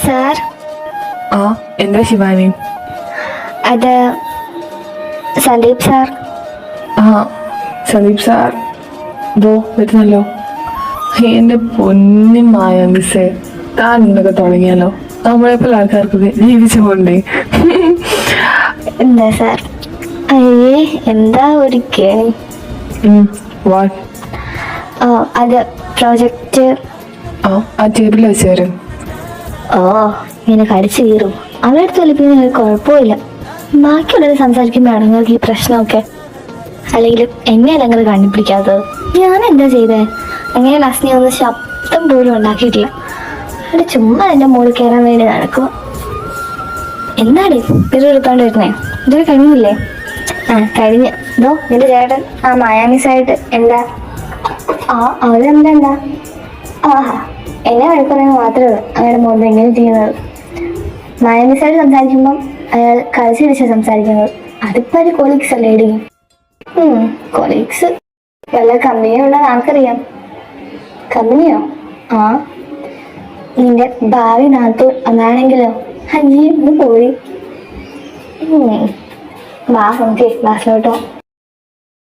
Sir. ആ എന്താ ശിവാനി? അത് സന്ദീപ് സാർ. ആ സന്ദീപ് സാർ ഇതോ വരുന്നല്ലോ. എൻ്റെ പൊന്നുമായ മിസ്സേ, താൻ ഇന്നൊക്കെ തുടങ്ങിയാലോ? നമ്മളെപ്പോൾ ആൾക്കാർക്കൊക്കെ ജീവിച്ചു പോണ്ടേ? എന്താ സാർ? അയ്യേ, എന്താ ഒരു കേണി. അത് പ്രോജക്റ്റ്. ആ ടേബിളിൽ വെച്ച് വരും. ഓ, ഇങ്ങനെ കടിച്ചു കീറും. അവരുടെ അടുത്ത് വലിപ്പിക്കുന്ന കുഴപ്പമില്ല. ബാക്കിയുള്ളത് സംസാരിക്കുമ്പോഴാണ് നിങ്ങൾക്ക് ഈ പ്രശ്നമൊക്കെ. അല്ലെങ്കിൽ എന്നെയല്ല നിങ്ങൾ കണ്ടുപിടിക്കാത്തത്. ഞാൻ എന്താ ചെയ്തേ? അങ്ങനെ നസ്നി ഒന്ന് ശബ്ദം പോലും ഉണ്ടാക്കിയിട്ടില്ല. അവിടെ ചുമ്മാ എൻ്റെ മുകളിൽ കയറാൻ വേണ്ടി നടക്കുക. എന്താണ് പിറെടുത്തോണ്ട് വരുന്നേ? ഇതൊക്കെ കഴിഞ്ഞില്ലേ? കഴിഞ്ഞ്. ഇതോ നിന്റെ ചേട്ടൻ മയാമിസായിട്ട് എന്താ? അവരെന്താ? ആഹാ, എന്നെ വഴക്കുറയുമ്പോൾ മാത്രമേ ഉള്ളൂ അങ്ങയുടെ മുകളിൽ എങ്ങനെ ചെയ്യുന്നത്. മയാമിസായിട്ട് സംസാരിക്കുമ്പം അയാൾ കളിച്ച് വിളിച്ച് സംസാരിക്കുന്നത്. അതിപ്പോ ഒരു കൊളീഗ്സ് അല്ലേ ഇടി? കൊളീഗ്സ് വല്ല കമ്പനിയോ ഉള്ളത് ആർക്കറിയാം. കമ്പനിയോ? നിന്റെ ഭാവി നാത്തൂൻ അതാണെങ്കിലോ? അയ്യേ, ഒന്ന് പോയി. വാ നമുക്ക് ക്ലാസ്സിലോട്ടോ.